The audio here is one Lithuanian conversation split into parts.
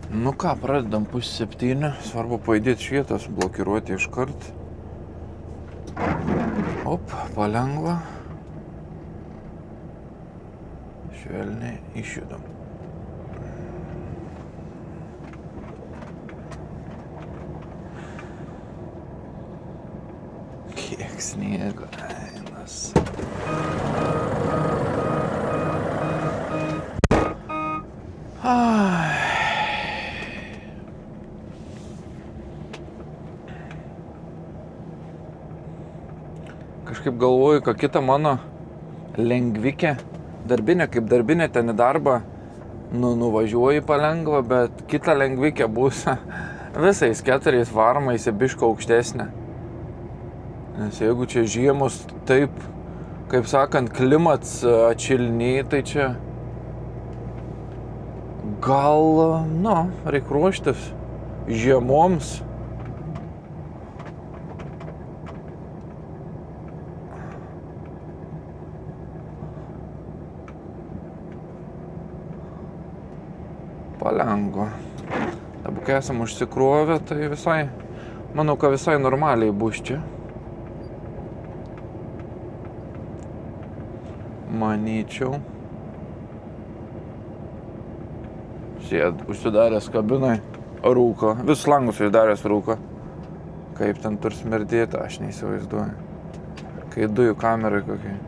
Nu ką, pradedam 6:30, svarbu pajudėti švietas, blokiruoti iškart. Op, palengva. Švelniai išjudam. Kiek sniego, einas. Kažkaip galvoju, kad kita mano lengvikė, darbinė kaip darbinė ten į darbą, nuvažiuoju palengva, bet kita lengvikė bus visais 4 varmais į bišką aukštesnė. Nes jeigu čia žiemos taip, kaip sakant, klimats atšilniai, tai čia gal, reik ruoštis žiemoms. Palengva. Dabar kai esam užsikrovę, tai visai, manau, kad visai normaliai bus čia. Manyčiau. Sėd, užsidaręs kabinai, rūko. Vis langus užsidaręs rūko. Kaip ten turi smerdėti, aš neįsivaizduoju. Kai dujų kamerai kokiai.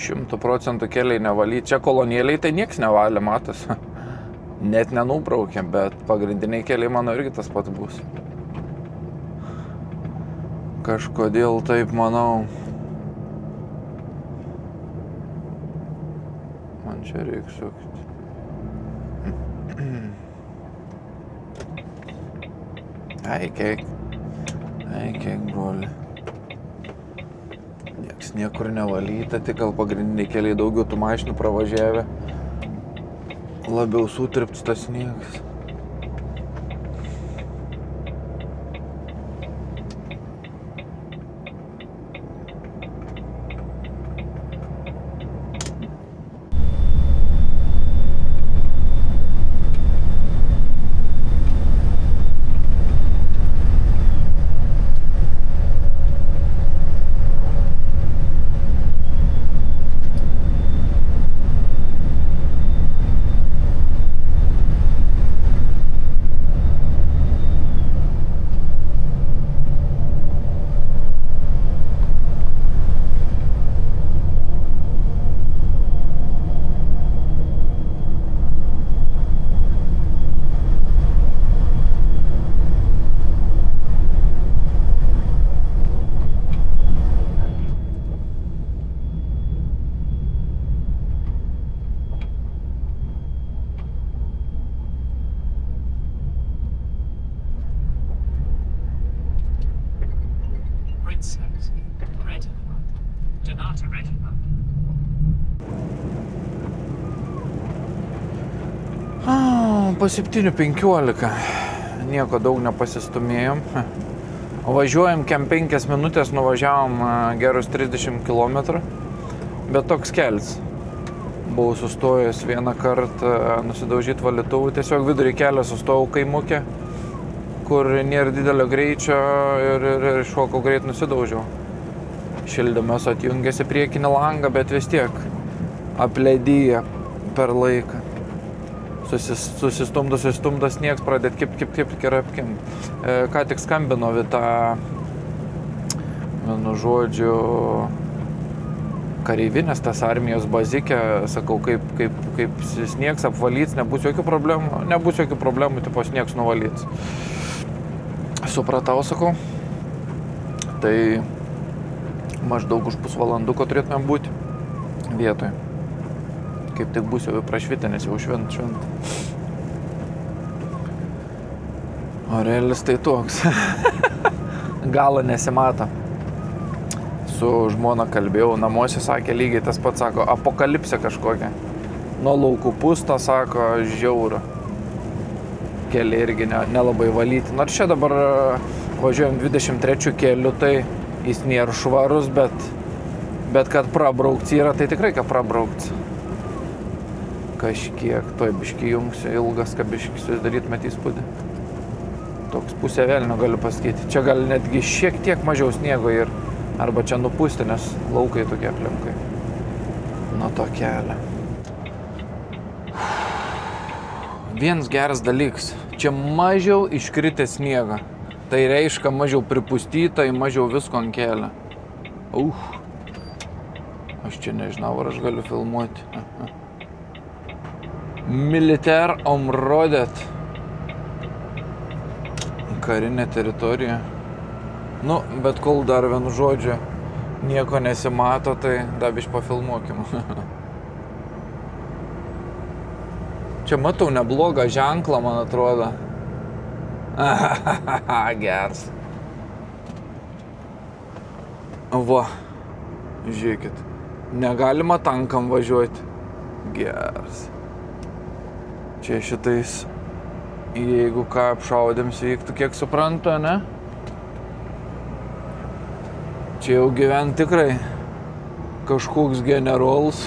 100% keliai nevalyti. Čia kolonėliai tai nieks nevalė, matas. Net nenubraukė, bet pagrindiniai keliai mano irgi tas pats bus. Kažkodėl taip manau. Man čia reikia sukti. Eik, broli. Nieks niekur nevalyta, tik gal pagrindiniai keliai daugiau tų mašinų pravažiavę. Labiau sutirpts tas sniegas. Po 7:15. Nieko daug nepasistumėjom. Važiuojam kem 5 minutės, nuvažiavom gerus 30 km. Bet toks kelias. Buvau sustojęs vieną kartą nusidaužyti valytuvų. Tiesiog vidurį kelio sustojau kaimuke, kur nėra didelio greičio ir šokau greit nusidaužiau. Šildymas atjungėsi priekinį langą, bet vis tiek apleidyja per laiką. Susistumdas nieks pradėt kip ir apkim. Ką tik skambino Vita, vienu žodžiu, kareivinės, tas armijos bazikė, sakau, kaip sniegs apvalyts, nebus jokių problemų, tipo sniegs nuvalyts. Supratau, sakau. Tai maždaug už pusvalanduko turėtumėm būti vietoje. Kaip tik bus jau prašvitę, nes jau švent. Orelis tai toks. Galo nesimato. Su žmona kalbėjau, namuose sakė lygiai tas pats, sako, apokalipsė kažkokia. Nuo laukų pusto, sako, žiauru. keliai irgi nelabai valyti. Nors čia dabar važiuojam 23 keliu, tai jis nėra švarus, bet kad prabraukts yra, tai tikrai kad prabraukts. Kažkiek, toj biški jungsiu, ilgas kabiškis susidaryt met įspūdį. Toks pusė velnio galiu pasakyti. Čia gal netgi šiek tiek mažiau sniego ir arba čia nupūsti, nes laukai tokie aplinkai. Nuo to kelio. Vienas geras dalykas. Čia mažiau iškritę sniegą. Tai reiškia mažiau pripustyta, mažiau visko ant kelio. Aš čia nežinau, ar aš galiu filmuoti. Militär området. Karinė teritorija. Nu, bet kol dar vienu žodžiu nieko nesimato, tai dabiš pafilmuokim. Čia matau neblogą ženklą, man atrodo. Geras. Va, žiūrėkit. Negalima tankam važiuoti. Geras. Čia šitais, jeigu ką apšaudėms vyktų, kiek suprantu, ne? Čia jau gyvent tikrai kažkoks generolas.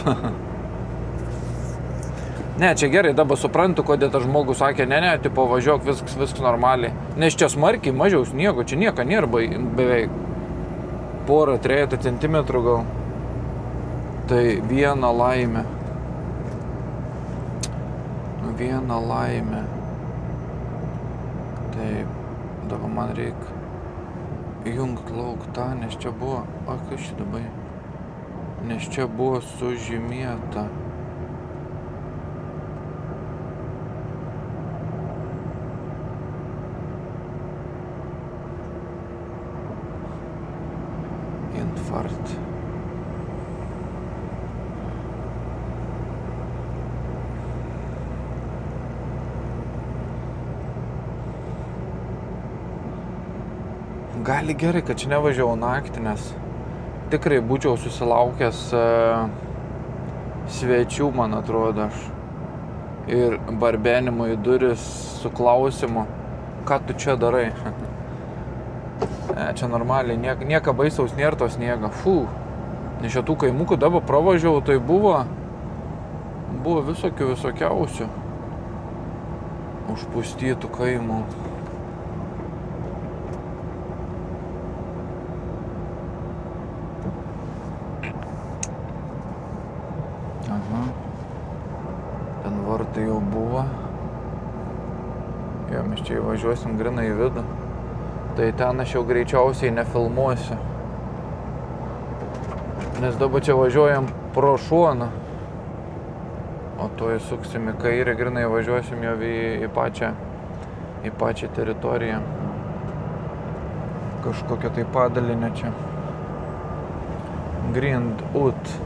Ne, čia gerai, dabar suprantu, kodėl tas žmogus sakė, ne, tipo važiuok, viskas normaliai. Nes čia smarkiai mažiau sniego, čia nieko nėra beveik. 1-3 centimetrų gal. Tai viena laimė. Taip, dabar man reikia jungt lauk tą, nes čia buvo, kas čia dabar, nes čia buvo sužymėta. Infart. Gali gerai, kad čia nevažiavau naktį, nes tikrai būčiau susilaukęs svečių, man atrodo, aš. Ir barbenimo į duris su klausimu, ką tu čia darai? Čia normaliai, nieka baisaus nėra to sniego. Nes šitų kaimukų dabar pravažiavau, tai buvo visokiausių užpustytų kaimų. Ten vartai jau buvo. Jo, mes čia įvažiuosim grinai į vidų. Tai ten aš jau greičiausiai nefilmuosiu. Nes dabar čia važiuojam pro šoną. O to įsuksim į kairę, grinai važiuosim jau į pačią teritoriją. Kažkokia tai padalinė čia. Grindut.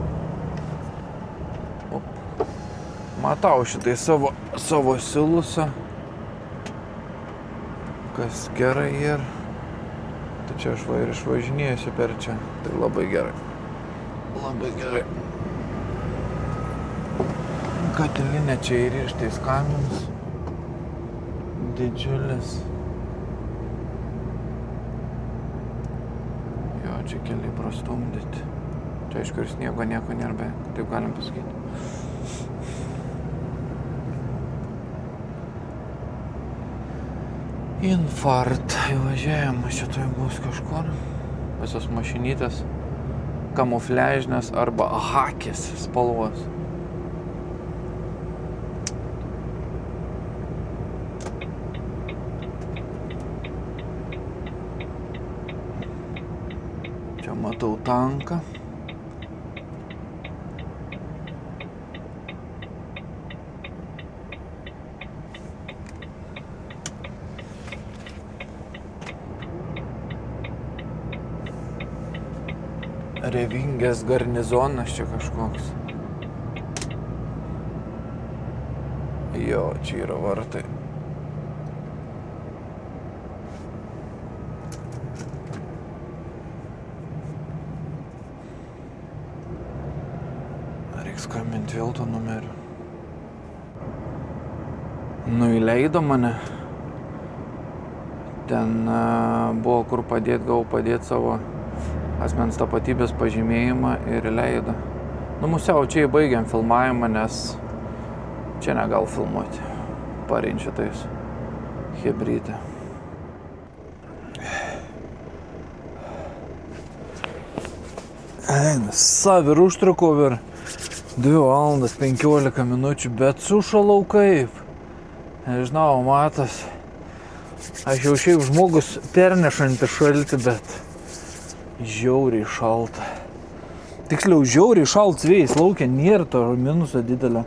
Matau šitai savo silusą. Kas gerai ir tai čia aš ir išvažinėsiu per čia. Tai labai gerai. Katilinė čia įrištais kamins. Didžiulis. Jo, čia keliai prastumdyti. Čia aišku ir sniego nieko nėra, bet taip galim pasakyti. Infart, įvažiavim, šitoj bus kažkur. Visos mašinytės kamufliažinės arba hakės spalvos. Čia matau tanką. Revingės garnizonas čia kažkoks. Jo, čia yra vartai. Reiks skambinti vėl to numeriu. Nu, įleido mane ten buvo kur padėti, gavau padėti savo asmens tapatybės pažymėjimą ir įleido. Nu, musiau čia įbaigiam filmavimą, nes čia negal filmuoti. Parinčiu tais hebrytę. Savir užtrukau ir 2 valandas 15 minučių, bet sušalau kaip. Nežinau, matas. Aš jau šiaip žmogus pernešantis šaltį, bet žiauriai šalta. Tiksliau, žiauriai šaltas vėjas laukia, nėra to minuso didelio.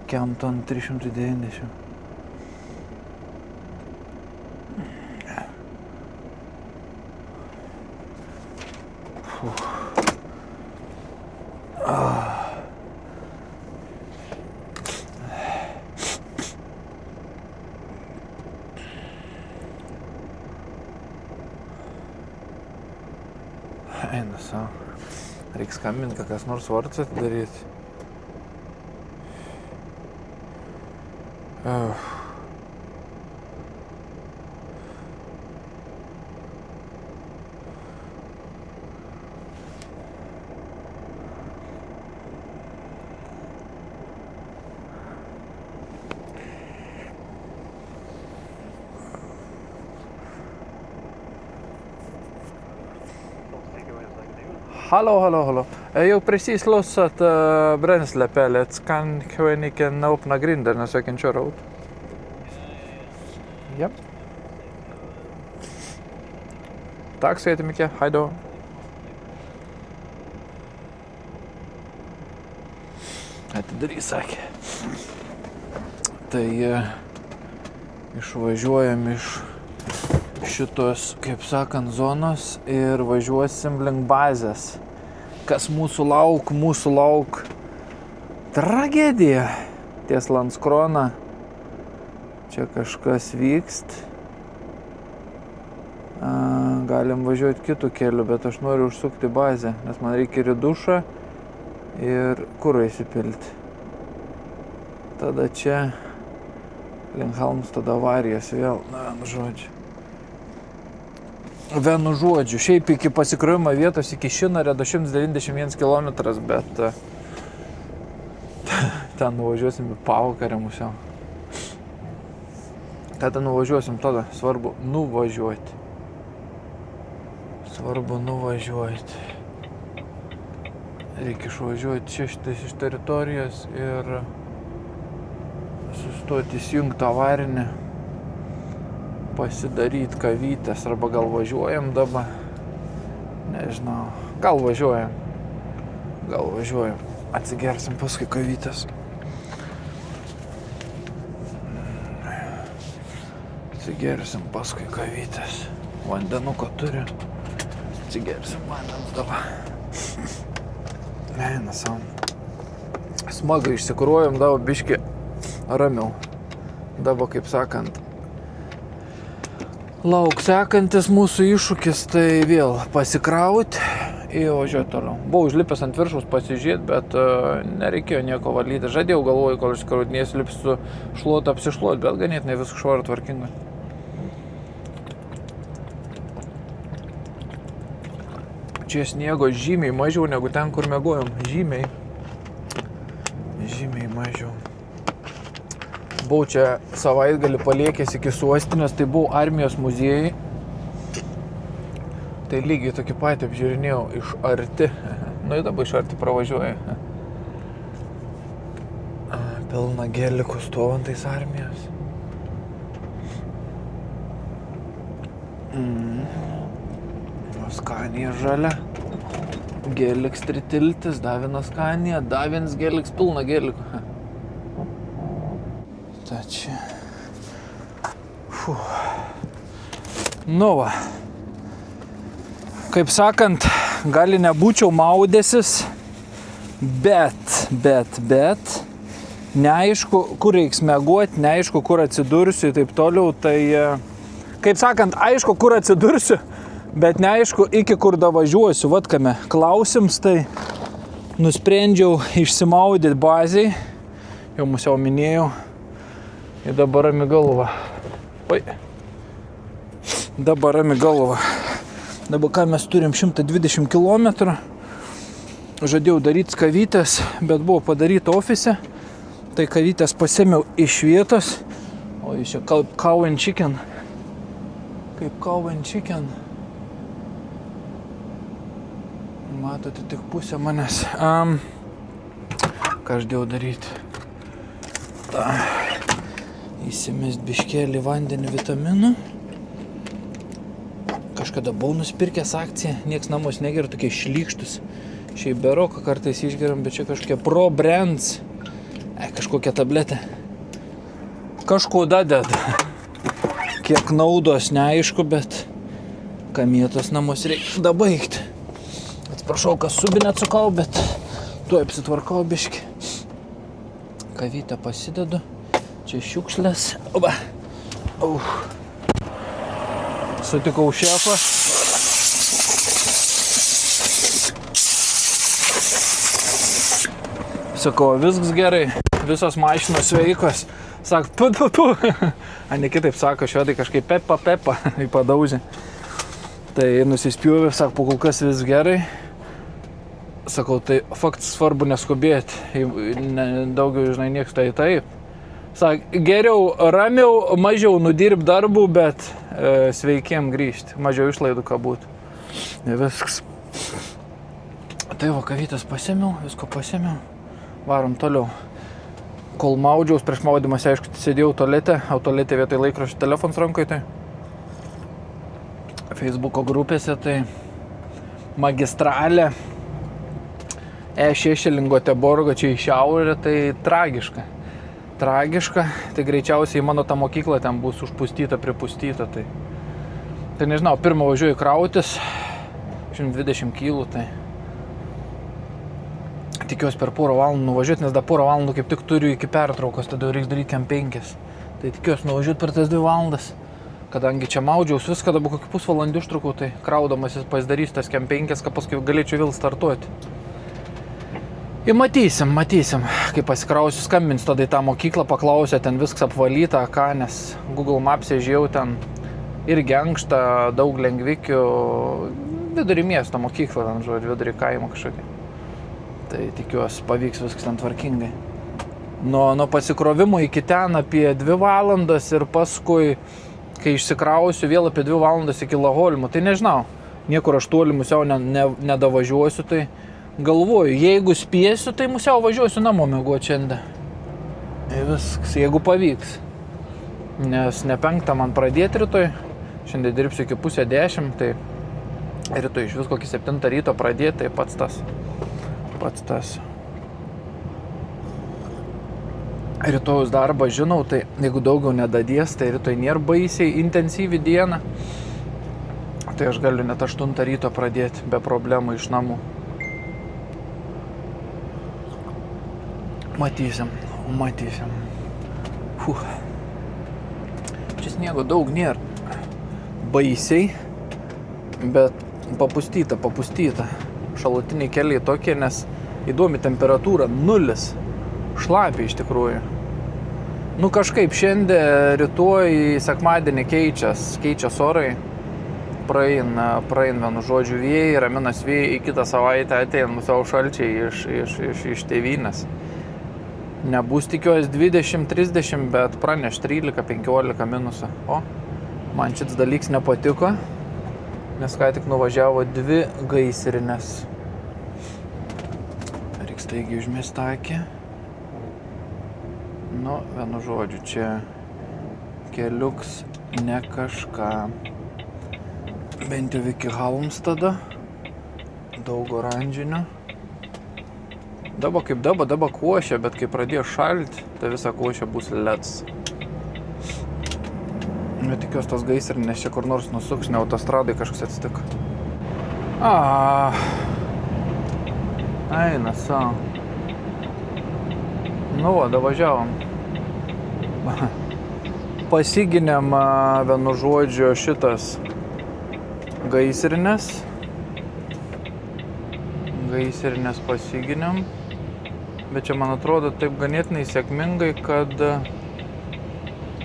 Kiam ton 390. Eina savo. Reiks skambinti, kas nors vartus atidaryti. Hallå. Jag precis lossat bränslepellets. Kan ni öppna grindarna så jag kan köra ut? Ja. Tack så jättemycket. Hej då. Atidarysak. Tai išvažiuojam iš šitos, kaip sakant, zonos ir važiuosim link bazės. Kas mūsų lauk tragedija ties Landskrona. Čia kažkas vykst. Galim važiuoti kitų kelių, bet aš noriu užsukti bazę, nes man reikia ir dušą ir kurą įsipilti. Tada čia link Halmstado avarijas vėl, Vienu žodžiu, šiaip iki pasikrovimo vietos iki Šinario 191 km, bet ten nuvažiuosim į pavakarę musiau. Tada nuvažiuosim, tada svarbu nuvažiuoti. Reikia išvažiuoti čia iš teritorijos ir sustoti įsijungti avarinę. Pasidaryti kavytės, arba gal važiuojam dabar, nežinau, gal važiuojam, atsigersim paskui kavytės. Vandenuko turiu, atsigersim vandens dabar. Eina savo. Smagai išsikruojam, dabar biškį ramiau. Dabar, kaip sakant, lauk sekantis mūsų iššūkis, tai vėl pasikrauti ir važiuoti toliau. Buvau užlipęs ant viršaus pasižiūrėti, bet nereikėjo nieko valyti. Žadėjau, galvoju, kol išsikrautinėsiu, lipsiu šluotą apsišluoti, bet ganėtinai viskas švaru tvarkinga. Čia sniego žymiai mažiau negu ten, kur miegojom. Žymiai mažiau. Buvau čia savaitgalį paliekęs iki sostinės, tai buvau armijos muziejai. Tai lygiai tokį patį apžiūrinėjau iš arti. Nu ir dabar iš arti pravažiuoju. Pilna gelikų stovantais armijos. Skanija žalia. Geliks tritiltis, Davina Skanija, Davins geliks, pilna gelikų. Čia. Nu va. Kaip sakant, gali nebūčiau maudęsis, bet neaišku, kur reiks miegoti, neaišku, kur atsidursiu ir taip toliau. Tai, kaip sakant, aišku, kur atsidursiu, bet neaišku, iki kur davažiuosiu. Vat kame klausims, tai nusprendžiau išsimaudyti bazėj. Jau musiau minėjau. Ir dabar rami galva. Oi. Dabar rami galva. Dabar ką mes turim 120 km. Žadėjau daryti kavytės, bet buvo padaryta ofise. Tai kavytės pasėmiau iš vietos. O iš čia cow and chicken. Kaip cow and chicken. Matote tik pusę manęs. Ką aš dėjau daryti? Įsimest biškėlį vandenį vitaminų. Kažkada buvau nusipirkęs akciją. Nieks namus negeria, tokie šlykštus. Šiaip beroką kartais išgeriam, bet čia kažkokie Pro Brands. Kažkokia tabletė. Kažko dadeda. Kiek naudos neaišku, bet kamietos namus reikia dabaigti. Atsiprašau, kas subinę atsukau, bet tuoj apsitvarkau biškį. Kavytę pasidedu. Čia šiukšlės. Oba. Sutikau šefą. Sakau, viskas gerai. Visos mašinos sveikos. Sak, pu. A ne kitaip sako, švedai kažkaip pepa į padauzį. Tai nusispjūvė, sako, po kol kas vis gerai. Sakau, tai faktas svarbu neskubėti. Daugiau, žinai, nieks tai taip. Sak, geriau ramiau, mažiau nudirb darbų, bet sveikiem grįžti. Mažiau išlaidų ką būtų. Viskas. Tai va, kavytės pasėmiau, visko pasėmiau. Varom toliau. Kol maudžiaus prieš maudymas, aišku, sėdėjau tualete, o tualete vietoj laikraščių telefonas rankoje, tai Facebooko grupėse, tai magistralė E6 Lingoteborgo čia į šiaurę, tai tragiška. Tai greičiausiai mano ta mokykla ten bus užpustyta, pripustyta, tai nežinau, pirmą važiuoju krautis, 120 kg, tai tikiuosi per porą valandų nuvažiuoti, nes dar porą valandų kaip tik turiu iki pertraukos, tada reiks daryti kempingės. Tai tikiuosi nuvažiuoti per tas 2 valandas. Kadangi čia maudžiaus viską, dabar kokį pusvalandį užtrukau, tai kraudamasis pasidarys tas kempingės, kad paskui galėčiau vėl startuoti. Ir matysim, kai pasikrausiu, skambinsiu tada į tą mokyklą, paklausė, ten viskas apvalyta, ką, nes Google Maps'e žiūrėjau, ten irgi ankšta, daug lengvikių, vidury miesto mokykla, ten žodžiu, vidury kaimo kažkokia. Tai tikiuosi pavyks viskas ten tvarkingai. Nuo pasikrovimo iki ten apie 2 valandas ir paskui, kai išsikrausiu, vėl apie 2 valandas iki Laholmo. Tai nežinau, niekur aš toli musiau nedavažiuosiu, tai galvoju, jeigu spėsiu, tai musiau važiuosiu namo miegoti šiandien. Viskas, jeigu pavyks. Nes ne 5 man pradėti rytoj, šiandien dirbsiu iki 9:30, tai rytoj iš vis kokį 7 ryto pradėti, tai pats tas. Rytojus darbą žinau, tai jeigu daugiau nedadies, tai rytoj nėra baisiai intensyvi diena. Tai aš galiu net 8 ryto pradėti be problemų iš namų. Matysim. Čia sniego daug nėra. Baisiai, bet papustyta. Šalutiniai keliai tokie, nes įdomi temperatūra 0. Šlapia iš tikrųjų. Kažkaip šiandien, rytoj, sekmadienį keičias orai. Praeina vienu žodžiu vėjai, raminas vėjai, į kitą savaitę ateina musiau šalčiai iš tėvynės. Nebus tikiuosi 20-30, bet praneš 13-15 minusą. O, man šits dalyks nepatiko. Nes ką tik nuvažiavo 2 gaisrinės. Reiks taigi užmesti akį. Vienu žodžiu, čia keliuks ne kažką. Bent jau iki Halmstada. Daug oranžinių. Dabar košia, bet kai pradėjo šalti, tai visa košia bus leds. Tikiuosi tos gaisrinės čia kur nors nusuks, ne autostradai kažkas atsitiko. Eina savo. Davažiavom. Pasiginėm vienu žodžiu šitas gaisrinės. Gaisrinės pasiginėm. Bet čia man atrodo taip ganėtinai sėkmingai, kad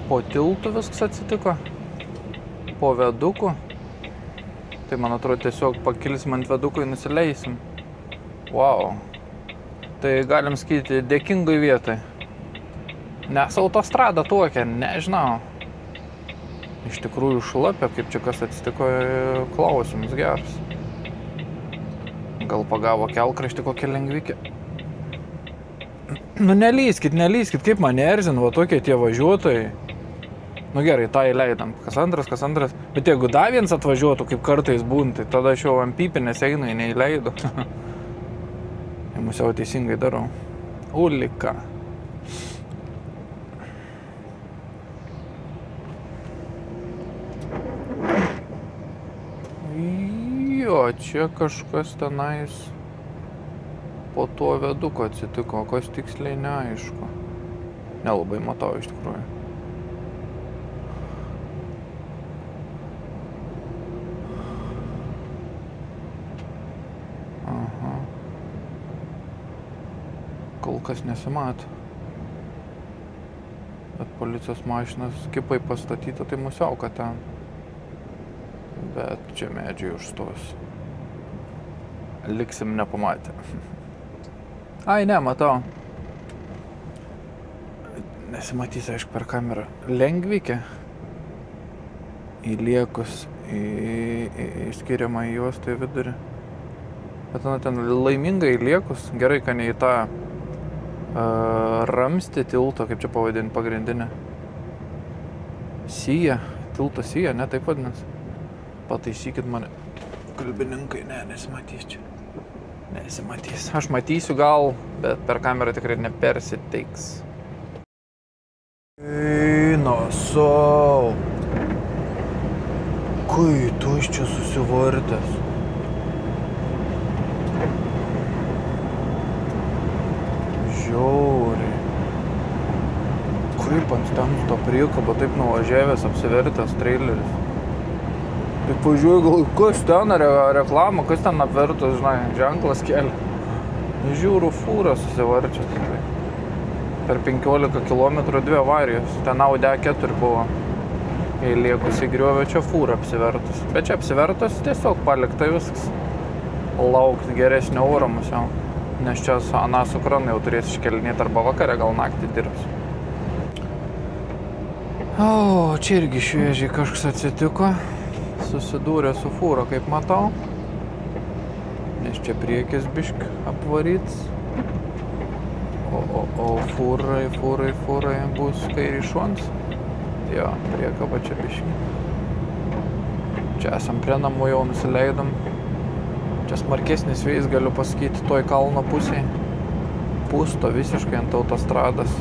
po tiltu viskas atsitiko. po viaduku. Tai man atrodo tiesiog pakilsim ant viaduko ir nusileisim. Wow. Tai galim sakyti dėkingai vietai. Nes autostrada tokia, nežinau. Iš tikrųjų šlapia, kaip čia kas atsitiko, klausimas geras. Gal pagavo kelkraštį kokią lengvikį. Nu nelyskit, kaip mane erzina, va tokie tie važiuotojai. Nu gerai, tą įleidam. Kas antras. Bet jeigu dar vienas atvažiuotų, kaip kartais būna, tai tada aš jau ant pypinės einu, neįleidu. Mūsų jau teisingai darau. Ulika. Jo, čia kažkas tenais po to viaduko atsitiko, kas tiksliai neaišku. Nelabai matau iš tikrųjų. Kol kas nesimato. Bet policijos mašinas kipai pastatyta, tai musiauka ten. Bet čia medžiai užstos. Liksim nepamatę. Ai, ne, matau. Nesimatys, aišku, per kamerą. Lengvikė. Įliekus į skiriamą į juostą į vidurį. Bet ten laimingai įliekus. Gerai, kad ne į tą ramstį tilto, kaip čia pavadinti, pagrindinę. Sija. Tilto sija, ne, taip vadinasi. Pataisykit mane. Kalbininkai, ne, nesimatys čia. Nesimatys. Aš matysiu gal, bet per kamerą tikrai nepersiteiks. Eina sau. Kai tu iš čia susivartęs? Žiauriai. Kaip ant stemsto priekabo taip nuvažiavęs, apsivertęs traileris. Taip važiuoju, gal kas ten reklama, kas ten apvertus, žinai, ženklas kelia. Žiūriu, fūra susivarčias. Per 15 km 2 avarijos. Ten Audi A4 buvo. Įliekus į griovę, čia fūra apsivertus. Bet čia apsivertus tiesiog palikta viskas. Laukti geresnio oro musiau. Nes čia su kranu jau turės iškelinėti arba vakarę, gal naktį dirbs. O, čia irgi šviežiai kažkas atsitiko. Susidūrė su fūra, kaip matau. Nes čia priekis bišk apvaryts. O fūrai bus kairį šons. Jo, priekaba čia biški. Čia esam prie namų, jau nusileidom. Čia smarkesnis vėjas, galiu pasakyti, toj kalno pusėje. Pusto visiškai ant autostrados.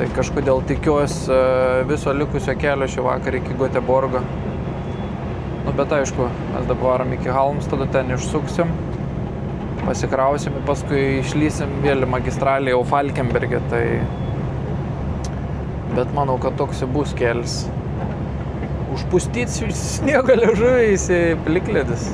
Tai kažkodėl tikiuosi viso likusio kelio šį vakarą iki Göteborgo. Nu, bet aišku, mes dabar varom iki Halmstado, ten išsuksim, pasikrausim ir paskui išlysim vėl į magistralį jau Falkenberge, tai... Bet manau, kad toks bus kelias. Užpustyt sniego liežuviais į plikledis.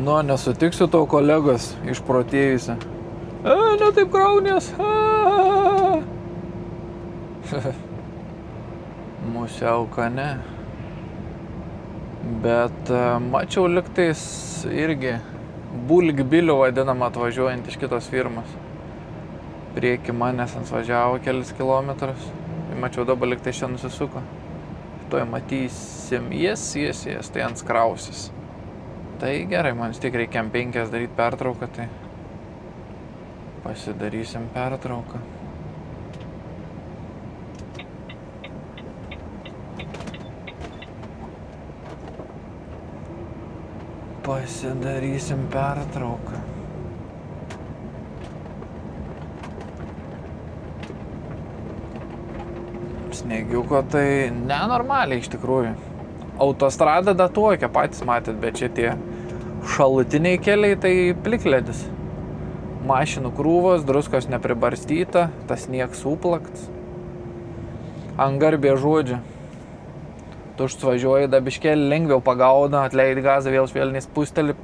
Nu, nesutiksiu tau kolegos išprotėjusi. Ne taip kraunės. Musiauka ne. Bet mačiau liktais irgi bulgbilių vadinamą atvažiuojant iš kitos firmos. Prieki manęs važiavo kelis kilometrus. Mačiau dabar liktais čia nusisuko. Tuoj matysim. Jas, tai ant skrausis. Tai gerai, man vis tiek reikia M5 daryti pertrauką, tai pasidarysim pertrauką. Pasidarysim pertrauką. Sniegiuko tai nenormaliai iš tikrųjų. Autostrada datuokia, patys matėt, bet čia tie šalutiniai keliai tai plikledis. Mašinų krūvos, druskos nepribarstyta, tas sniegs suplakts. Angarbė žodžiu. Tu užvažiuoji dabiškėlį, lengviau pagauda, atleidi gazą, vėl švelniai spusteli.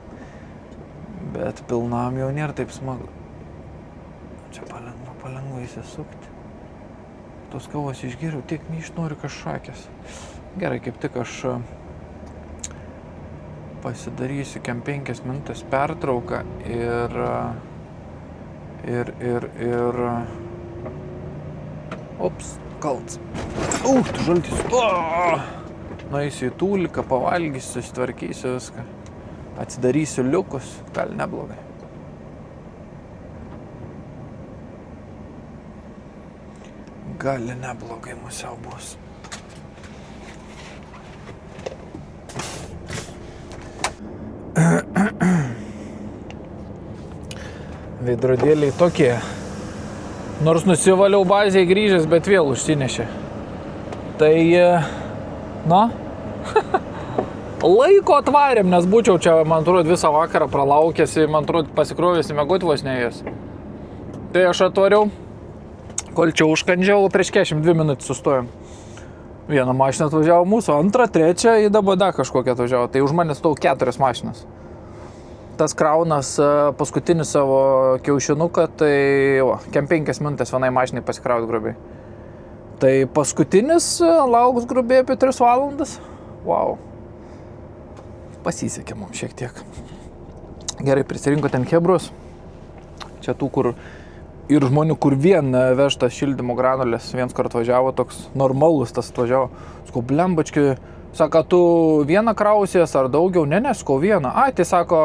Bet pilnam jau nėra taip smagu. Čia palengva įsisukti. Tos kavos išgeriau, tiek noriu kažšakės. Gerai, kaip tik aš pasidarysiu 5 minutės pertrauką ir ops, kalts. Tu žaltis. Nueisiu į tūliką, pavalgysiu, susitvarkysiu viską. Atsidarysiu liukus, gal neblogai. Gali neblogai musiau bus. Veidrodėliai tokie. Nors nusivaliau bazėje grįžęs, bet vėl užsinešė. Tai, laiko atvarėm, nes būčiau čia, man atrodo, visą vakarą pralaukėsi, man atrodo, pasikrovėsi mėgoti vos neėjęs. Tai aš atvariau, kol čia užkandžiau, prieš 42 minutės sustojom. Vieną mašiną atvažiavo mūsų, antrą, trečią į Dabodą kažkokią atvažiavo, tai už mane stau 4 mašinas. Tas kraunas paskutinis savo kiaušinuką, tai kem 5 minutės vienai mašinai pasikraut grubiai. Tai paskutinis lauks grubiai apie 3 valandas. Wow. Pasisekė mums šiek tiek. Gerai, prisirinko ten chebrus. Čia tų, kur ir žmonių, kur vien vežtas šildymo granulės, viens kart atvažiavo, toks normalus tas atvažiavo. Sakau, blembački, sako, tu vieną krausies ar daugiau? Ne, sakau, vieną. Ai, tai sako,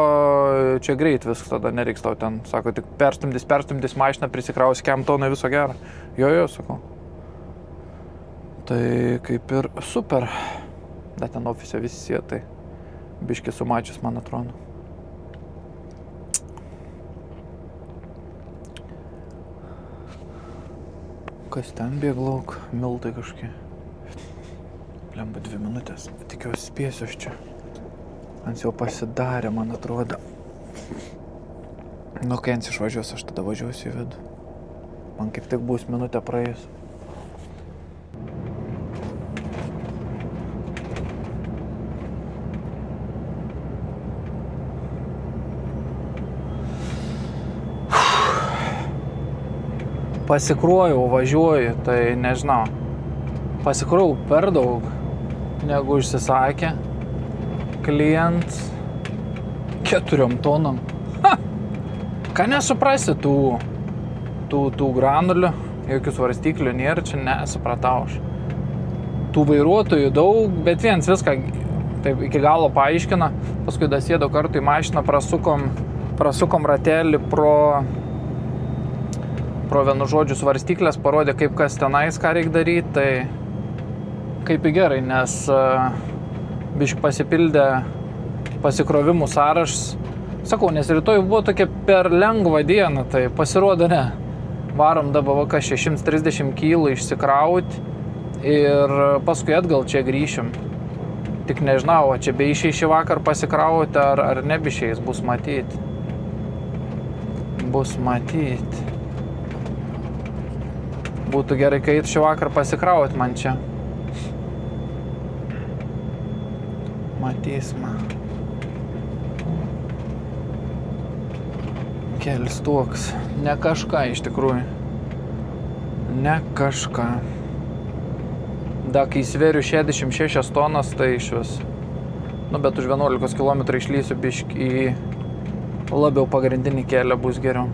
čia greit viskas, tada nereiks tau ten. Sako, tik perstumdys mašiną, prisikrausi 100 tonų, viso gero. Jo, sakau. Tai kaip ir super. Bet ten ofise visi sėtai. Biški sumačius, man atrodo. Kas ten bėglauk? Miltai kažkokie. Blemba 2 minutės. Tikiuosi spėsiu aš čia. Ans jau pasidarė, man atrodo. Nu, kai ans išvažiuos, aš tada važiuosiu į vidų. Man kaip tik bus minutė praėjus. Pasikruoju, važiuoju, tai nežinau. Pasikruoju per daug, negu užsisakė klient 4 tonom. Ką nesuprasi tų granulių, jokių svarstyklių nėra, čia nesupratau aš. Tų vairuotojų daug, bet viens viską taip iki galo paaiškina. Paskui dasėdo kartu į mašiną, prasukom ratelį pro vienu žodžiu svarstyklės, parodė kaip kas tenais, ką reikia daryti, tai kaip į gerai, nes biški pasipildė pasikrovimų sąrašas. Sakau, nes rytoj buvo tokia per lengva diena, tai pasirodo ne. Varom dabar 630 kg išsikrauti ir paskui atgal čia grįšim. Tik nežinau, čia be išėjai šį vakar pasikrauti ar nebišėjais, bus matyti. Bus matyti. Būtų gerai, kai šį vakar pasikrauti man čia. Matysime. Kelis toks. Ne kažką iš tikrųjų. Ne kažką. Da, kai sveriu 66 tonas, tai iš vis. Nu, bet už 11 km išlysiu biškį į labiau pagrindinį kelią, bus geriau.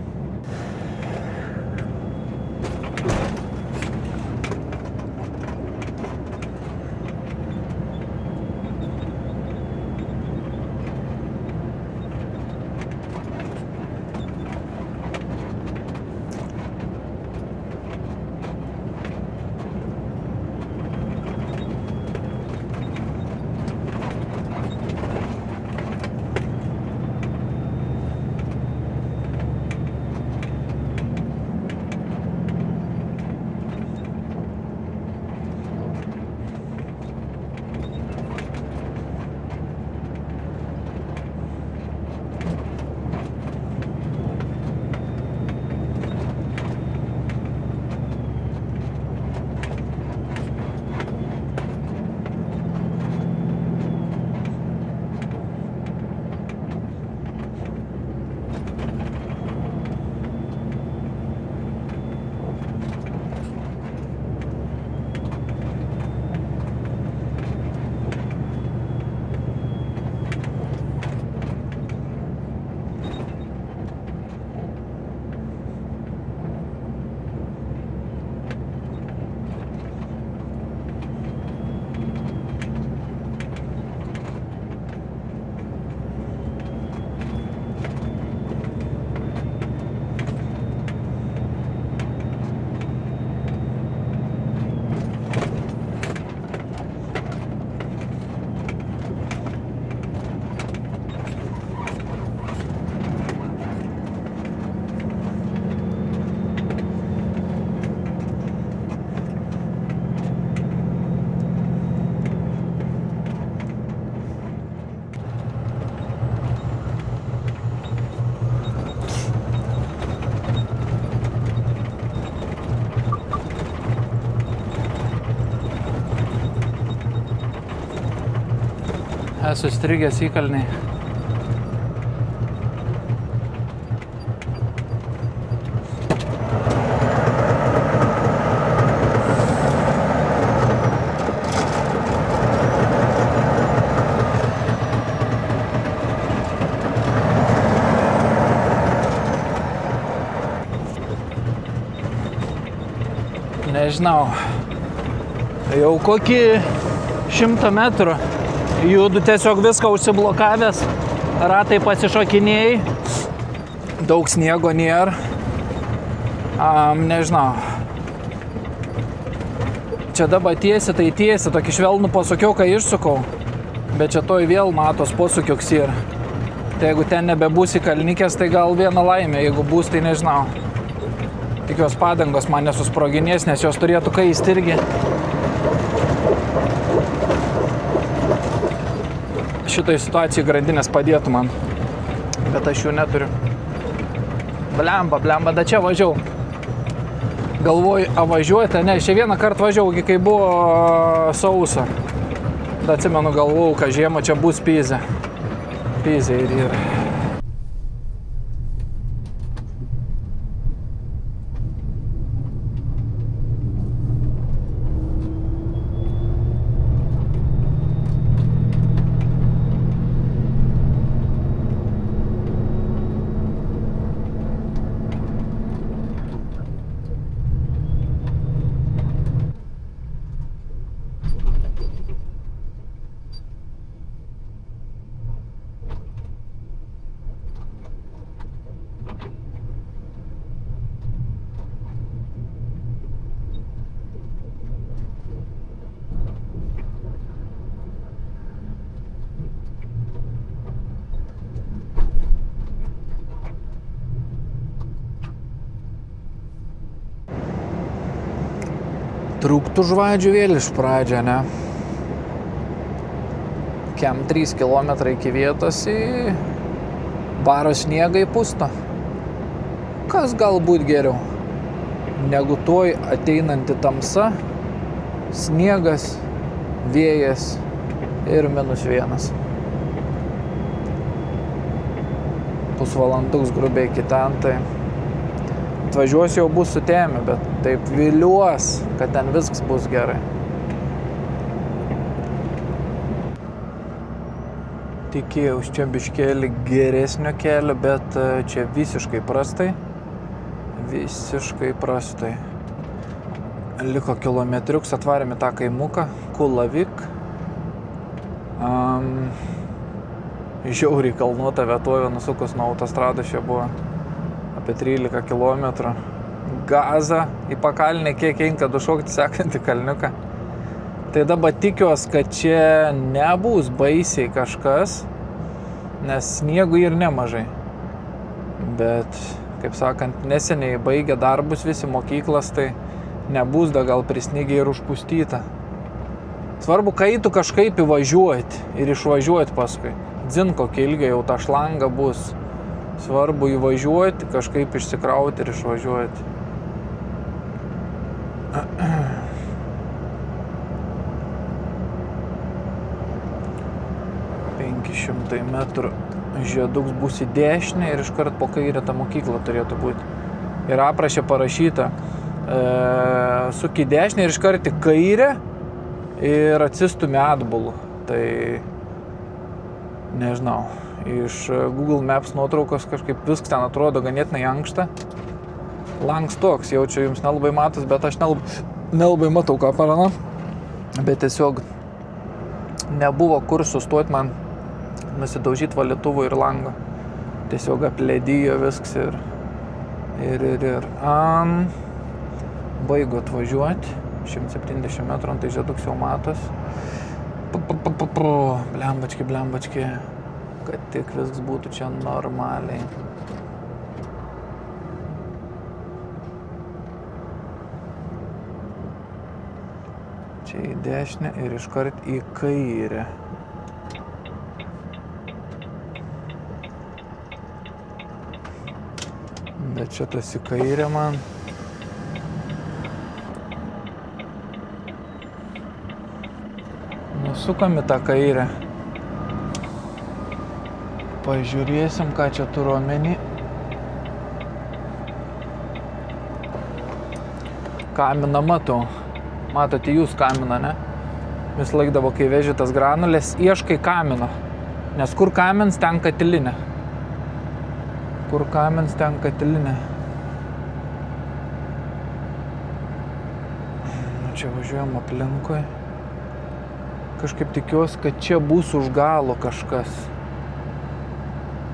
Esu strigęs įkalniai. Nežinau, jau kokį 100 metrų judu tiesiog viską užsiblokavęs, ratai pasišokinėjai, daug sniego nėra, nežinau. Čia dabar tiesi, tai tiesi, tokį švelnų posūkiuką išsukau, bet čia toj vėl matos posūkiuks yra. Tai jeigu ten nebebūs įkalnikės, tai gal viena laimė, jeigu bus, tai nežinau. Tikiuos padangos man nesusproginės, nes jos turėtų kaisti irgi. Šitoj situacijai grandinės padėtų man, bet aš jų neturiu. Blemba, da čia važiau. Galvoju, važiuoti, ne, čia vieną kartą važiau, kai buvo sausa. Da atsimenu, galvojau, kad žiemą čia bus Pizė. Pizė ir yra. Trūktų žvadžių vėl iš pradžią, ne? Kem 3 kilometrai iki vietos į varo sniegą į pustą. Kas galbūt geriau? Negu toj ateinanti tamsa, sniegas, vėjas ir -1. Pusvalanduks grubiai iki ten, tai atvažiuosiu jau bus sutemę, bet taip viliuos, kad ten viskas bus gerai. Tikėjaus čia biškėlį geresnio kelio, bet čia visiškai prastai. Visiškai prastai. Liko kilometriuks, atvarėme tą kaimuką, Kulavik. Žiauriai kalnuota vietovė, nusukus nuo autostrados čia buvo apie 13 kilometrų. Gaza į pakalnę, kiek eina, kad užšokti sekantį kalniuką. Tai dabar tikiuosi, kad čia nebus baisiai kažkas, nes sniego ir nemažai. Bet, kaip sakant, neseniai baigė darbus visi mokyklas, tai nebus da gal prisnygė ir užpustyta. Svarbu, kai tu kažkaip įvažiuoti ir išvažiuoti paskui. Dzin kokį ilgį jau ta šlanga bus. Svarbu įvažiuoti, kažkaip išsikrauti ir išvažiuoti. 500 metrų žieduks bus į dešinę ir iškart po kairę ta mokykla turėtų būti. Ir aprašė parašyta, suk į dešinę ir iškart į kairę ir atsistumi atbulų. Tai nežinau, iš Google Maps nuotraukos kažkaip viskas ten atrodo ganėtinai ankšta. Langs toks, jaučiu jums nelabai matos, bet aš nelabai matau ką parana. Bet tiesiog nebuvo kur sustoti man nusidaužyti valytuvų ir lango. Tiesiog apledijo viskas ir. Baigu atvažiuoti. 170 metrų, tai žieduks jau matos. Blembački. Kad tik viskas būtų čia normaliai. Čia į dešinę ir iškart į kairę. Bet čia tas į kairę man. Nusukam į tą kairę. Pažiūrėsim, ką čia turiu omeny. Kaminą matau. Matote jūs kaminą, ne? Vis laikdavo, kai veži tas granulės, ieškai kamino. Nes kur kamins, ten katilinė. Kur kamins, ten katilinė. Čia važiuojam aplinkui. Kažkaip tikiuosi, kad čia bus už galo kažkas.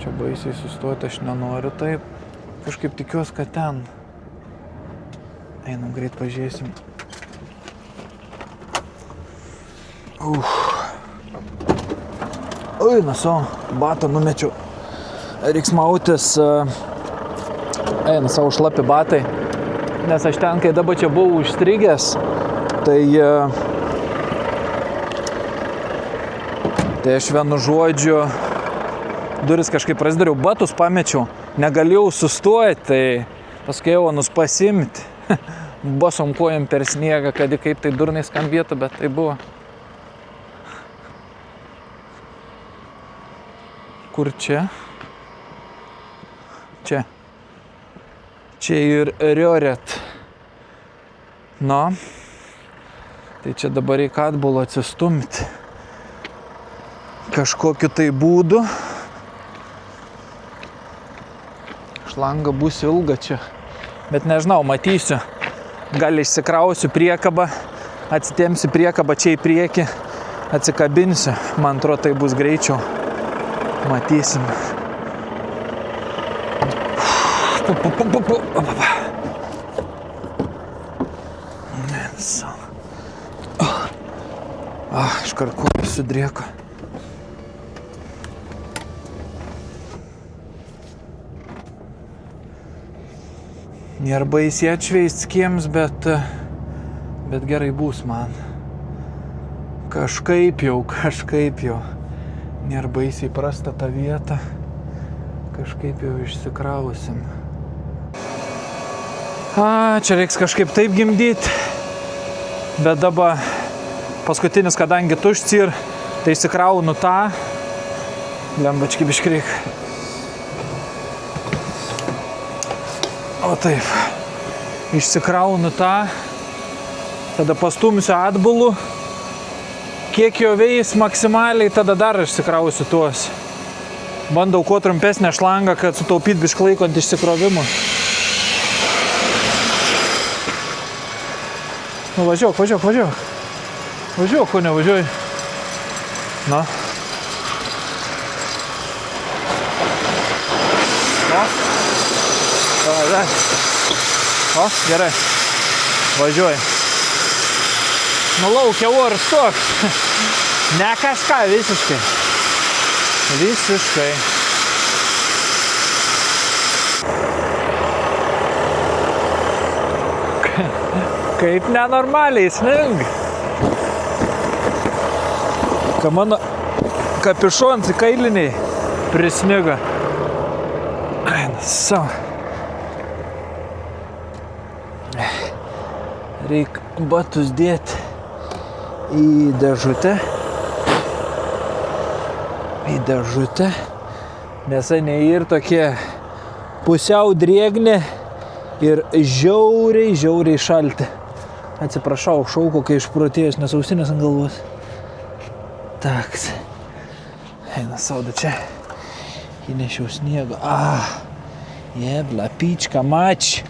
Čia baisiai sustoti aš nenoriu taip. Kažkaip tikiuosi, kad ten. Einam greit pažiūrėsim. Oi, naso, batą numečiau. Reiks mautis. Eina savo šlapi batai. Nes aš ten, kai dabar čia buvau užstrigęs, tai aš vienu žodžiu duris kažkaip prasidariau, batus pamečiau, negalėjau sustoti, tai paskui jau pasimti. Bosom kojom per sniegą, kad kaip tai durnai skambėtų, bet tai buvo. Kur čia? Čia. Čia ir Rioret. Na. Tai čia dabar reikia atbulą atsistumti. Kažkokiu tai būdu. Šlanga bus ilga čia. Bet nežinau, matysiu. Gal išsikrausiu priekabą, atsitempsiu priekabą čia į priekį, atsikabinsiu. Man atrodo, tai bus greičiau. Matysim. Iškart kojas sudrieko. Nėra baisiai atšveist skiems, bet gerai bus man. Kažkaip jau. Nėra baisiai prasta ta vieta. Kažkaip jau išsikrausim. Čia reiks kažkaip taip gimdyti. Bet dabar paskutinis, kadangi tušts ir, tai išsikraunu tą. Lembački biškreik. O taip. Išsikraunu tą. Tada pastumsiu atbulų. Kiek jo veis maksimaliai, tada dar išsikrausiu tuos. Bandau kuo trumpesnę šlangą, kad sutaupyt biškį laiko ant išsikrovimo. Nu, važiuok. Važiuok, ko nevažiuoji. Na. O, gerai. Važiuoji. Nu, laukia oras toks. Ne kažką, visiškai. Kaip nenormaliai sninga. Ka mano kapišonai kailiniai prisniga. Savo. Reik batus dėti į dėžutę. Nes ane ir tokie pusiau drėgni ir žiauriai šalti. Atsiprašau, šauko, kai išprotėjus, nes ausinės ant galvos. Taks. Eina sauda čia. Įnešiau sniego. Jebla, pička, mač.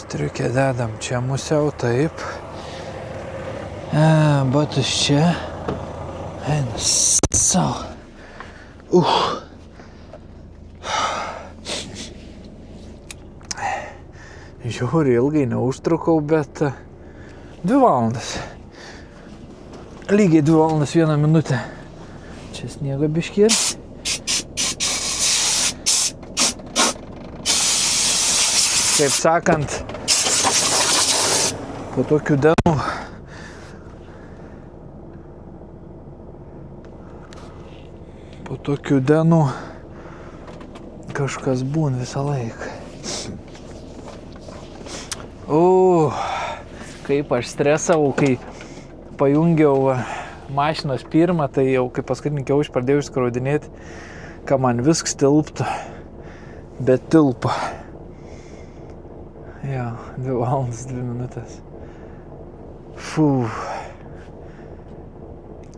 Striukę dedam čia musiau, taip. Batus čia. Eina savo. Žiūri, ilgai neužtrukau, bet 2 valandas. Lygiai 2 valandas 1 minutę. Čia sniego biškį. Kaip sakant, po tokių dienų kažkas būna visą laiką. Kaip aš stresavau, kai pajungiau mašinos pirmą, tai jau kaip paskutinį kiaušį pradėjau išskraudinėti, ką man viskas tilptų, bet tilpo. Jo, 2 valandas 2 minutės.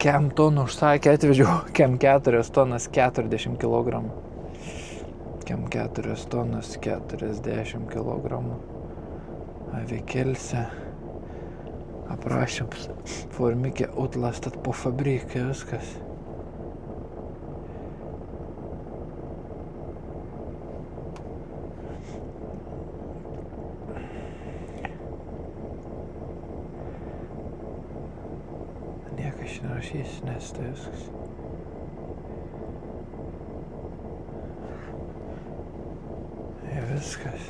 Kem tonų užsakė, atvežiau kem 4 tonas 40 kg. Kem 4 tonas 40 kg. Avikelse. Aprašėm formikė utlastat po fabrikę, viskas. Niekas nerašys, nes tai viskas. Viskas.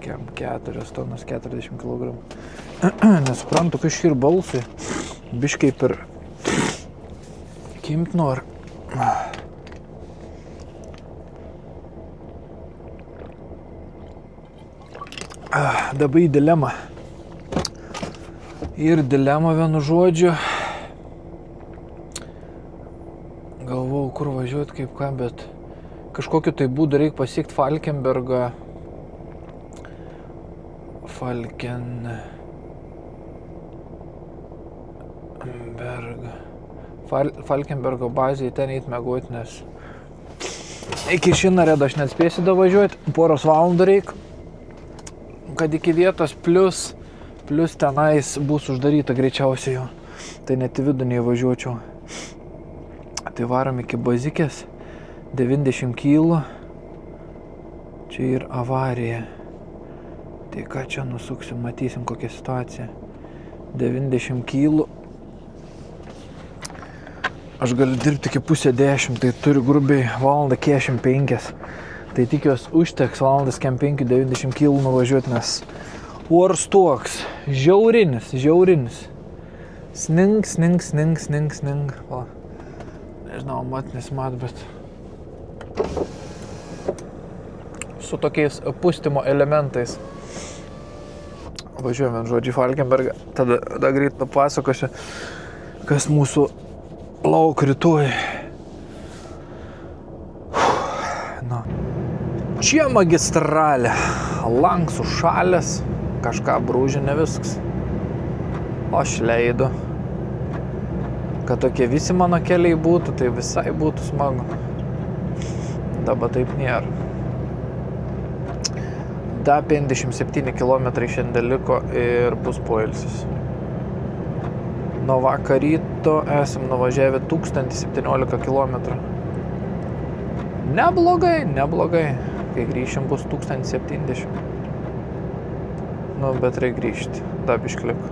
Kem 4 tonas 40 kg. Nesuprantu, kai šį ir balsui. Biškai per kimt nor. Dabar į dilemą. Ir dilema vienu žodžiu. Galvau, kur važiuoti, kaip ką, bet kažkokiu tai būdu reikia pasiekti Falkenbergą. Falkenbergo bazėje ten eit mėgoti, nes iki Šinaredo aš net spėsiu davažiuoti, poros valandų reik, kad iki vietos plus tenais bus uždaryta greičiausiai jau, tai net į vidų neįvažiuočiau. Tai varom iki bazikės, 90 kg, čia ir avarija. Tai ką čia nusuksim, matysim kokią situaciją. 90 kg. Aš galiu dirbti iki pusę 10, tai turiu grubiai valandą 45. Tai tikiuosi užteks valandas 5-90 kg nuvažiuoti, nes oras toks žiaurinis. Sning. Va. Nežinau, nesimat, bet su tokiais pustimo elementais. Važiuojame, žodžiu, Falkenbergą, tada greit papasakosiu, kas mūsų lauk rytoj. Na. Čia magistralė, lanks užšalęs, kažką brūžinė viskas. O aš leidu, kad tokie visi mano keliai būtų, tai visai būtų smagu. Dabar taip nėra. Da 57 km šiandien liko ir bus poilsis. Nuo vakar ryto esam nuvažiavę 1017 km. Neblogai. Kai grįšim bus 1070. Nu, bet reikia grįžti. Dar biškį liko.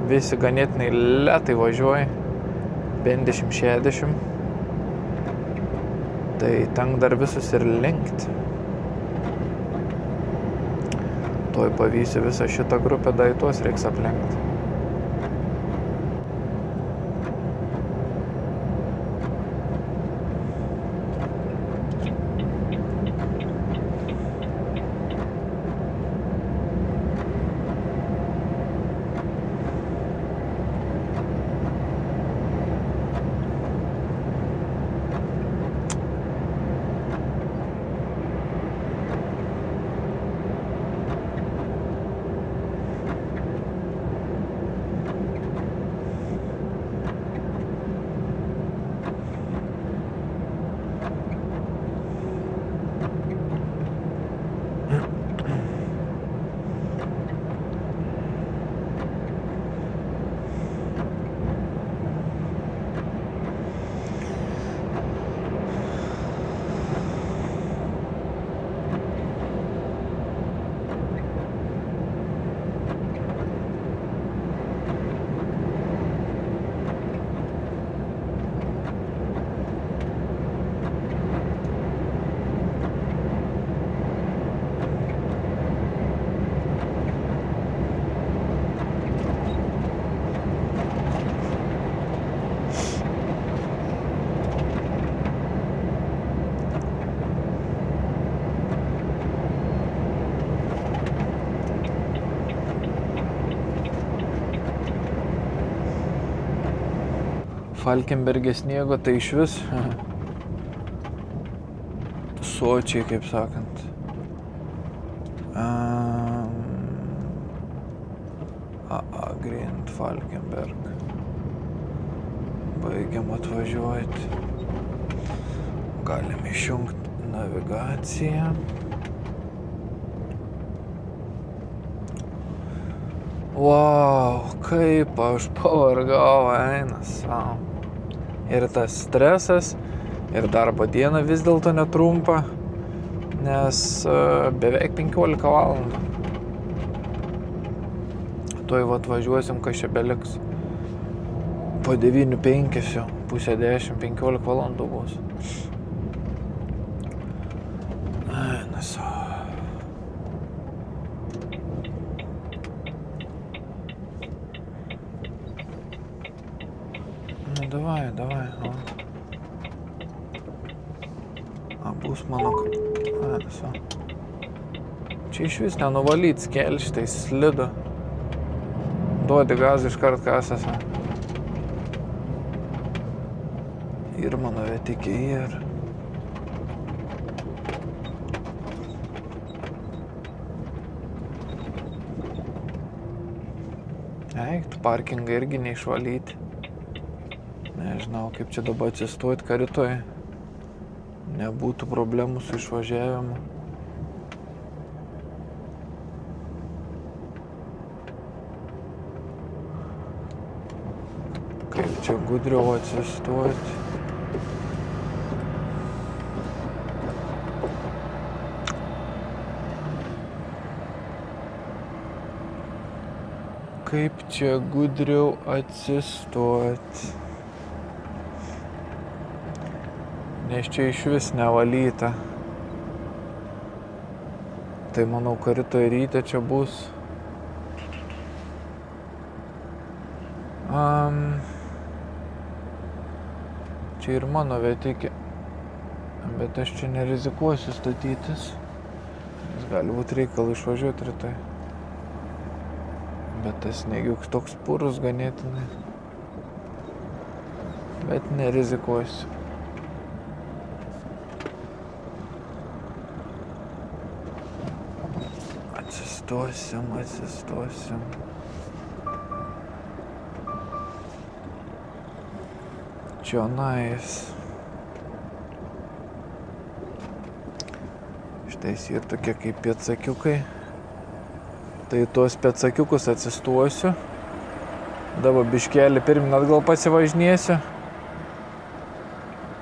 Visi ganėtinai lėtai važiuoja. 50-60. Tai tenk dar visus ir lenkti. Toj pavysiu visą šitą grupę, da į tuos reiks aplenkti. Falkenberge sniego tai iš vis sočiai, kaip sakant. Grint Falkenberg. Baigiam atvažiuoti. Galim išjungti navigaciją. Wow, kaip aš pavargau, eina savo. Ir tas stresas, ir darbo diena vis dėlto netrumpa, nes beveik 15 valandų. Tuoj atvažiuosim, kas čia beliks. Po 9:05, pusę 10, 15 valandų bus. Eina savo. Davai. Bus mano... Čia iš vis nenuvalyt skelštai slido. Duodi gazą iškart kasasi. Ir mano vietikė ir... Eik, parkingą irgi neišvalyti. Nežinau, kaip čia dabar atsistoti, kad rytoj nebūtų problemų su išvažiavimu. Kaip čia gudriau atsistoti. Kaip čia gudriau atsistoti. Nes čia iš vis nevalyta. Tai manau, kad rytoj ryte čia bus. Čia ir mano vietikė. Bet aš čia nerizikuosiu statytis. Nes gali būti reikalų išvažiuoti rytoj. Bet tas sniegiuks toks purus ganėtinai. Bet nerizikuosiu. Atsistosim. Čionais. Štais ir tokie kaip pėdsakiukai. Tai tuos pėdsakiukus atsistosiu. Dabar biškelį pirmin atgal pasivažinėsiu.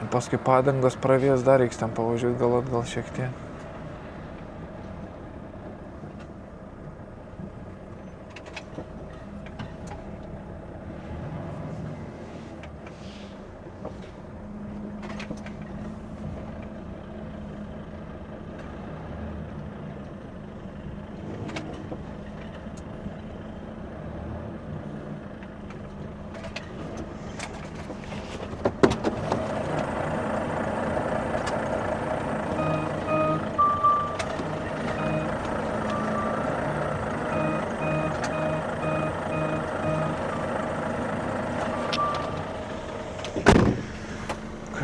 Paskui padangos pravės, dar reiks ten pavažiuoti gal atgal šiek tiek.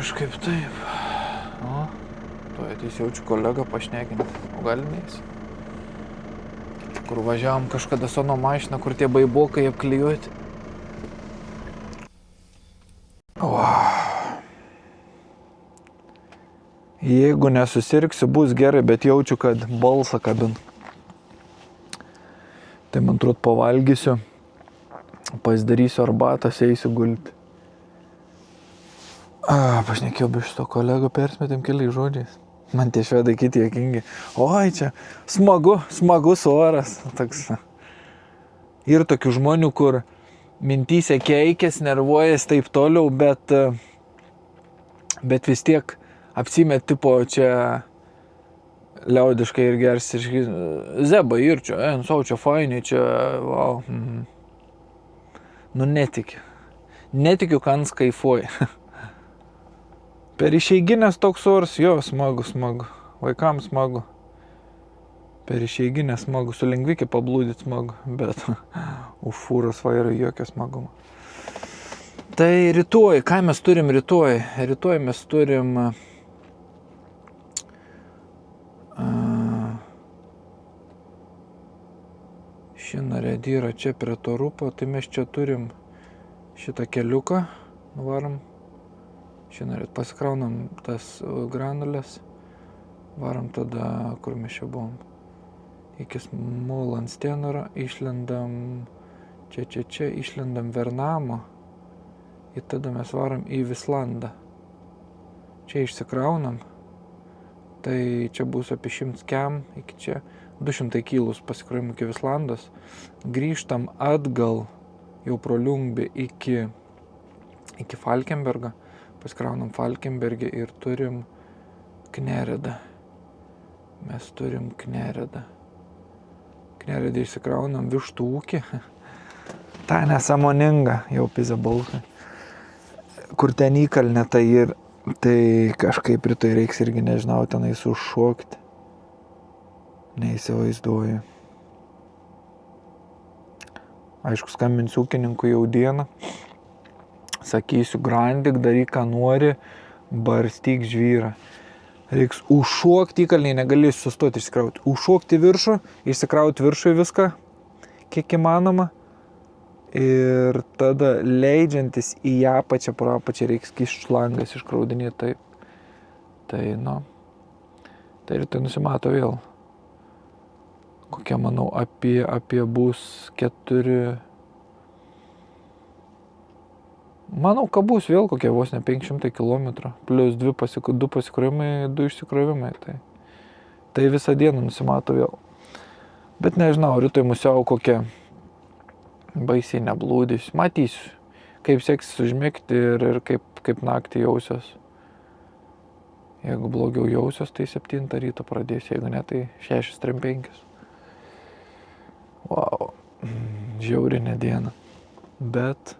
Kažkaip taip. O, tuoj ateis jaučiu kolegą pašnekinti. O gal neis? Kur važiavom kažkada sono mašiną, kur tie baibokai apklijuoti. Jeigu nesusirgsiu, bus gerai, bet jaučiu, kad balsą kabin. Tai man turbūt pavalgysiu, pasidarysiu arbatos, eisiu gulti. Pašnekėjau be šito kolego, persmetėm keliais žodžiais. Man tie švedai kiti juokingi. Oi, čia smagus oras. Toks. Ir tokių žmonių, kur mintyse keikės, nervuojas taip toliau, bet vis tiek apsimet tipo čia liaudiškai ir gersiškai. Zeba ir čia, čia fainai, čia, wow. Nu netikiu. Netikiu, kad kaifuoja. Per išeiginės toks oras, jo, smagu. Vaikams smagu. Per išeiginės smagu, su lengvikė pablūdit smagu, bet už fūros vairo jokio smagumo. Tai rytoj, ką mes turim rytoj? Rytoj mes turim Šinarėdį yra čia prie to rūpo, tai mes čia turim šitą keliuką, varom. Šinarėd pasikraunam tas granulės, varom tada, kur mes čia buvom. Iki Smolanstenoro, išlendam čia, išlendam Vernamo ir tada mes varom į Vislandą. Čia išsikraunam, tai čia bus apie 100 kem iki čia, 200 kilus pasikrovim iki Vislandos, grįžtam atgal jau pro Ljungby iki Falkenbergo, pasikraunam Falkenbergį ir turim Kneredą. Mes turim Kneredą. Kneredį išsikraunam Vištų ūkį. Ta nesąmoninga, jau pizabalka. Kur ten įkalnė, tai kažkaip rytoj reiks irgi, nežinau, tenai sušokti. Neįsivaizduoju. Aišku, skambinsiu ūkininkui jau dieną. Sakysiu, grandik, daryk, ką nori, barstyk žvyrą. Reiks užšokti įkalnį, negalėsiu sustoti išsikrauti. Užšokti viršų, išsikrauti viršų viską, kiek įmanoma. Ir tada leidžiantis į apačią, pro apačią reiks kišt šlangas iškraudinėti taip. Tai, tai rytoj nusimato vėl. Kokia, manau, apie bus 4... Manau, kad bus vėl kokie vos ne 500 km, plus 2 pasikrovimai, 2 išsikrovimai. Tai visą dieną nusimato vėl. Bet nežinau, rytoj musiau kokia baisiai neblūdys. Matysiu, kaip seksis užmigti ir kaip naktį jausios. Jeigu blogiau jausios, tai 7 ryto pradėsiu, jeigu ne, tai 6:35. Wow, žiaurinė diena. Bet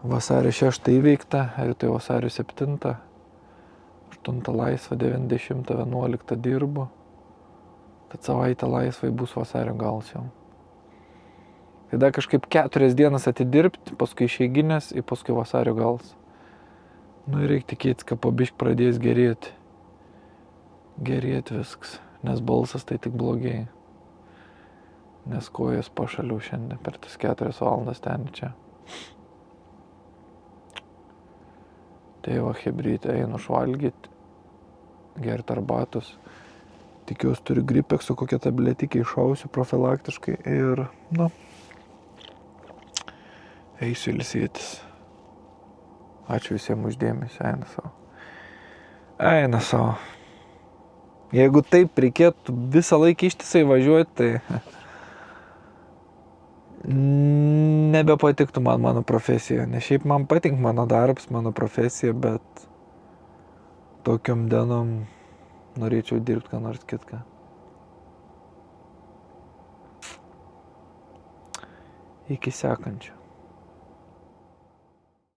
vasario 6 įveikta, rytoj vasario 7, 8 laisva, 90, 11 dirbu. Tad savaitę laisvai bus vasario gals jau. Tada kažkaip 4 dienas atidirbti, paskui išeiginės ir paskui vasario gals. Ir reikia tikėtis, kad po biškį pradės gerėti. Gerėti viskas, nes balsas tai tik blogėja. Nes kojas pašaliau šiandien per tas 4 valandas ten čia. Tai va, hebrytė, einu švalgyti, gerti arbatos. Tikiuosi turiu gripekso, kokią tabletį iššausiu profilaktiškai ir, eisiu ilsėtis. Ačiū visiems uždėmesį, eina savo. Jeigu taip reikėtų visą laiką ištisai važiuoti, tai nebepatiktų man mano profesija. Nes šiaip man patink mano darbas, mano profesija, bet tokiom dienom norėčiau dirbti ką nors kitką. Iki sekančio.